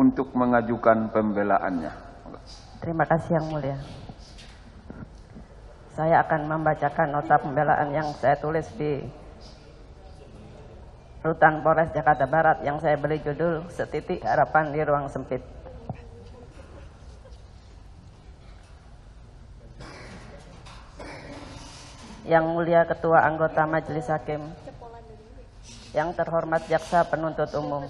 untuk mengajukan pembelaannya. Terima kasih Yang Mulia. Saya akan membacakan nota pembelaan yang saya tulis di Rutan Polres Jakarta Barat yang saya beri judul Setitik Harapan di Ruang Sempit. Yang Mulia Ketua Anggota Majelis Hakim, yang terhormat Jaksa Penuntut Umum,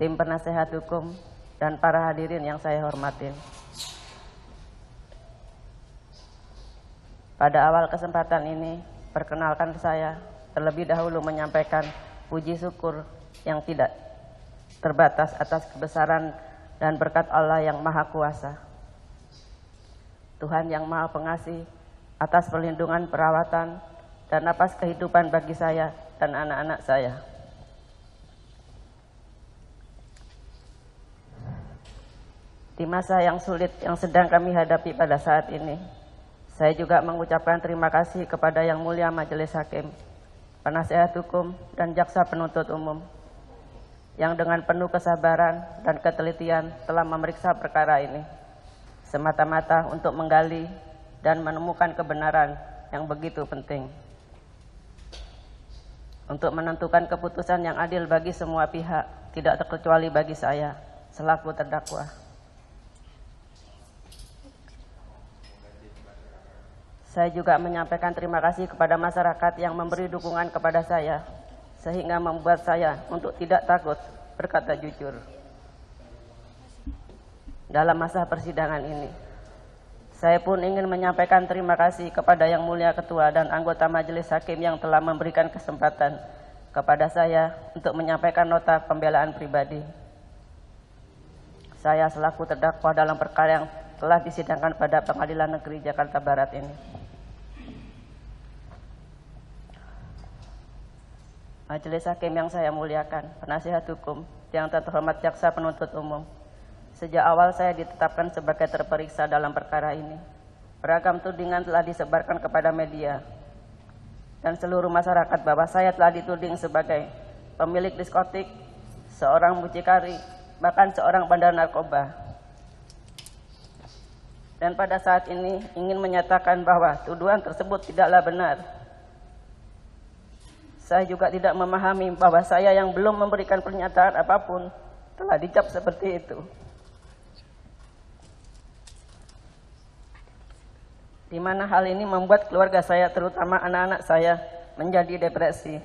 tim penasehat hukum, dan para hadirin yang saya hormatin. Pada awal kesempatan ini, perkenalkan saya terlebih dahulu menyampaikan puji syukur yang tidak terbatas atas kebesaran dan berkat Allah yang Maha Kuasa. Tuhan yang Maha Pengasih, atas perlindungan, perawatan, dan napas kehidupan bagi saya dan anak-anak saya. Di masa yang sulit yang sedang kami hadapi pada saat ini, saya juga mengucapkan terima kasih kepada Yang Mulia Majelis Hakim, penasehat hukum, dan jaksa penuntut umum yang dengan penuh kesabaran dan ketelitian telah memeriksa perkara ini semata-mata untuk menggali dan menemukan kebenaran yang begitu penting untuk menentukan keputusan yang adil bagi semua pihak, tidak terkecuali bagi saya selaku terdakwa. Saya juga menyampaikan terima kasih kepada masyarakat yang memberi dukungan kepada saya, sehingga membuat saya untuk tidak takut berkata jujur dalam masa persidangan ini. Saya pun ingin menyampaikan terima kasih kepada Yang Mulia Ketua dan anggota Majelis Hakim yang telah memberikan kesempatan kepada saya untuk menyampaikan nota pembelaan pribadi. Saya selaku terdakwa dalam perkara yang telah disidangkan pada Pengadilan Negeri Jakarta Barat ini. Majelis Hakim yang saya muliakan, penasihat hukum yang terhormat jaksa penuntut umum, sejak awal saya ditetapkan sebagai terperiksa dalam perkara ini. Beragam tudingan telah disebarkan kepada media dan seluruh masyarakat bahwa saya telah dituding sebagai pemilik diskotik, seorang mucikari, bahkan seorang bandar narkoba. Dan pada saat ini ingin menyatakan bahwa tuduhan tersebut tidaklah benar. Saya juga tidak memahami bahwa saya yang belum memberikan pernyataan apapun telah dicap seperti itu. Di mana hal ini membuat keluarga saya, terutama anak-anak saya, menjadi depresi.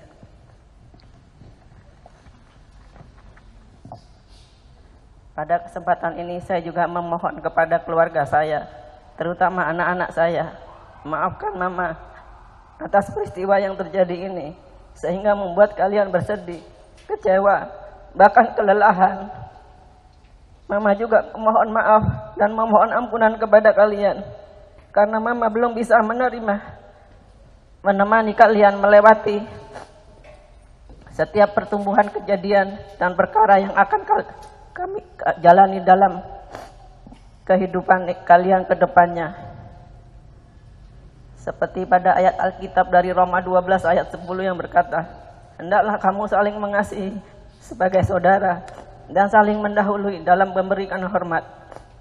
Pada kesempatan ini saya juga memohon kepada keluarga saya, terutama anak-anak saya, maafkan Mama atas peristiwa yang terjadi ini, sehingga membuat kalian bersedih, kecewa, bahkan kelelahan. Mama juga mohon maaf dan memohon ampunan kepada kalian, karena Mama belum bisa menemani kalian melewati setiap pertumbuhan kejadian dan perkara yang akan kami jalani dalam kehidupan kalian ke depannya. Seperti pada ayat Alkitab dari Roma 12 ayat 10 yang berkata, hendaklah kamu saling mengasihi sebagai saudara dan saling mendahului dalam memberikan hormat.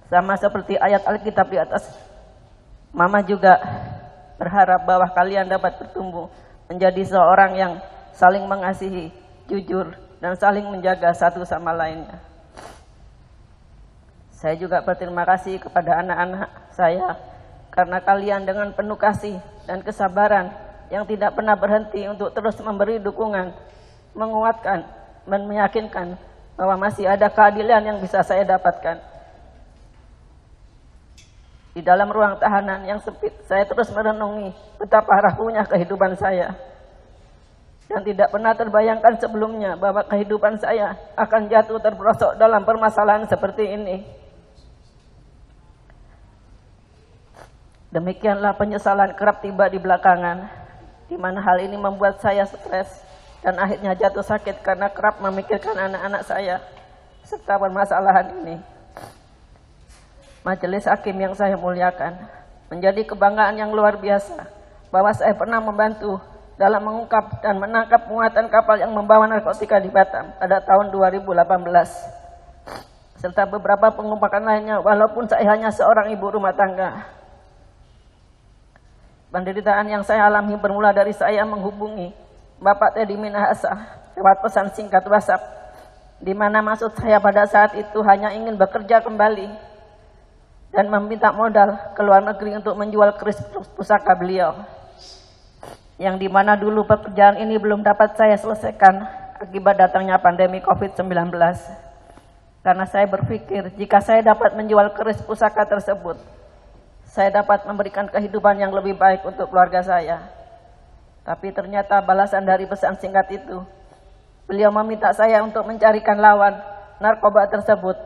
Sama seperti ayat Alkitab di atas, Mama juga berharap bahwa kalian dapat bertumbuh menjadi seorang yang saling mengasihi, jujur, dan saling menjaga satu sama lainnya. Saya juga berterima kasih kepada anak-anak saya karena kalian dengan penuh kasih dan kesabaran yang tidak pernah berhenti untuk terus memberi dukungan, menguatkan, dan meyakinkan bahwa masih ada keadilan yang bisa saya dapatkan. Di dalam ruang tahanan yang sempit, saya terus merenungi betapa rapuhnya kehidupan saya. Dan tidak pernah terbayangkan sebelumnya bahwa kehidupan saya akan jatuh terperosok dalam permasalahan seperti ini. Demikianlah penyesalan kerap tiba di belakangan, di mana hal ini membuat saya stres dan akhirnya jatuh sakit karena kerap memikirkan anak-anak saya serta permasalahan ini. Majelis Hakim yang saya muliakan, menjadi kebanggaan yang luar biasa bahwa saya pernah membantu dalam mengungkap dan menangkap muatan kapal yang membawa narkotika di Batam pada tahun 2018. serta beberapa pengumpakan lainnya walaupun saya hanya seorang ibu rumah tangga. Penderitaan yang saya alami bermula dari saya menghubungi Bapak Teddy Minahasa lewat pesan singkat WhatsApp, di mana maksud saya pada saat itu hanya ingin bekerja kembali dan meminta modal ke luar negeri untuk menjual keris pusaka beliau, yang dimana dulu pekerjaan ini belum dapat saya selesaikan akibat datangnya pandemi COVID-19. Karena saya berpikir jika saya dapat menjual keris pusaka tersebut, saya dapat memberikan kehidupan yang lebih baik untuk keluarga saya. Tapi ternyata balasan dari pesan singkat itu, beliau meminta saya untuk mencarikan lawan narkoba tersebut.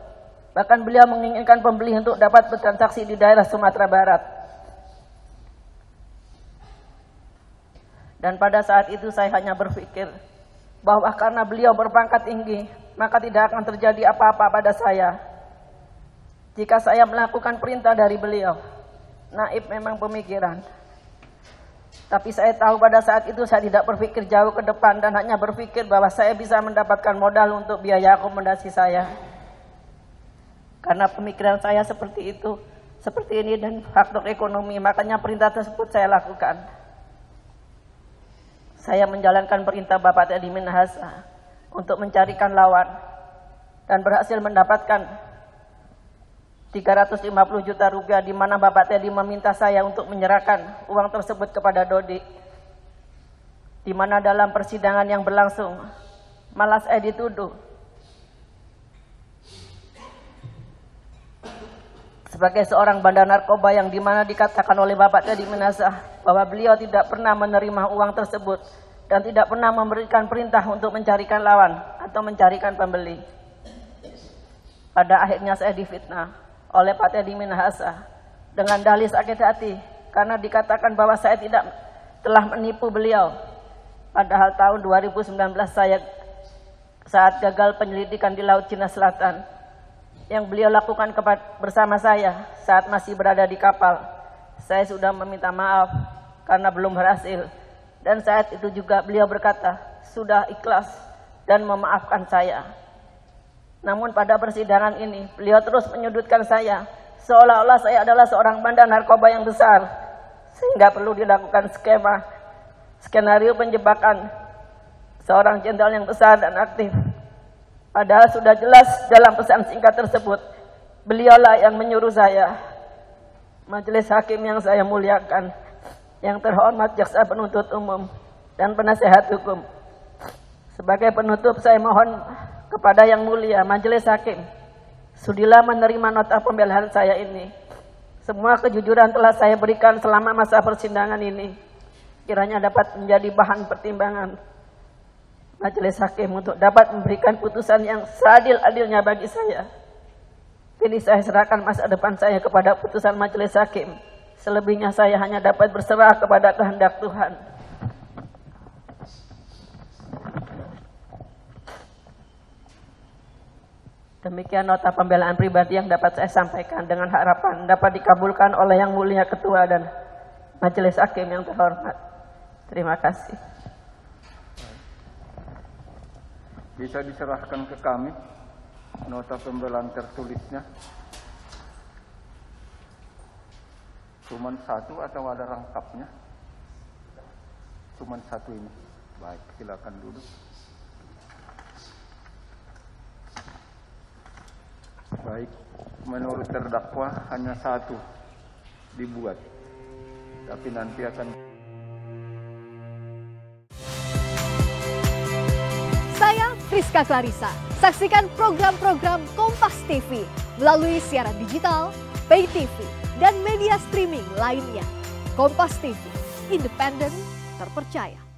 Bahkan beliau menginginkan pembeli untuk dapat bertransaksi di daerah Sumatera Barat. Dan pada saat itu saya hanya berpikir bahwa karena beliau berpangkat tinggi, maka tidak akan terjadi apa-apa pada saya jika saya melakukan perintah dari beliau. Naif memang pemikiran. Tapi saya tahu pada saat itu saya tidak berpikir jauh ke depan dan hanya berpikir bahwa saya bisa mendapatkan modal untuk biaya akomodasi saya. Karena pemikiran saya seperti itu, seperti ini dan faktor ekonomi, makanya perintah tersebut saya lakukan. Saya menjalankan perintah Bapak Teddy Minahasa untuk mencarikan lawan dan berhasil mendapatkan 350 juta rupiah, di mana Bapak Teddy meminta saya untuk menyerahkan uang tersebut kepada Dodi. Di mana dalam persidangan yang berlangsung, malah saya dituduh sebagai seorang bandar narkoba, yang dimana dikatakan oleh Bapak Teddy Minahasa bahwa beliau tidak pernah menerima uang tersebut dan tidak pernah memberikan perintah untuk mencarikan lawan atau mencarikan pembeli. Pada akhirnya saya difitnah oleh Pak Teddy Minahasa dengan dalih sakit hati karena dikatakan bahwa saya tidak telah menipu beliau. Padahal tahun 2019 saya saat gagal penyelidikan di Laut Cina Selatan yang beliau lakukan bersama saya saat masih berada di kapal, saya sudah meminta maaf karena belum berhasil, dan saat itu juga beliau berkata sudah ikhlas dan memaafkan saya. Namun pada persidangan ini beliau terus menyudutkan saya seolah-olah saya adalah seorang bandar narkoba yang besar, sehingga perlu dilakukan skenario penjebakan seorang jenderal yang besar dan aktif. Padahal sudah jelas dalam pesan singkat tersebut, beliaulah yang menyuruh saya. Majelis hakim yang saya muliakan, yang terhormat jaksa penuntut umum dan penasehat hukum, sebagai penutup saya mohon kepada yang mulia majelis hakim, sudilah menerima nota pembelaan saya ini. Semua kejujuran telah saya berikan selama masa persidangan ini, kiranya dapat menjadi bahan pertimbangan majelis hakim untuk dapat memberikan putusan yang seadil-adilnya bagi saya. Kini saya serahkan masa depan saya kepada putusan majelis hakim. Selebihnya saya hanya dapat berserah kepada kehendak Tuhan. Demikian nota pembelaan pribadi yang dapat saya sampaikan, dengan harapan dapat dikabulkan oleh Yang Mulia Ketua dan Majelis Hakim yang terhormat. Terima kasih. Bisa diserahkan ke kami nota pembelaan tertulisnya. Cuman satu atau ada rangkapnya? Cuman satu ini. Baik, silakan duduk. Baik, menurut terdakwa hanya satu dibuat, tapi nanti akan. Saya Friska Clarissa. Saksikan program-program Kompas TV melalui siaran digital, pay TV, dan media streaming lainnya. Kompas TV, independen, terpercaya.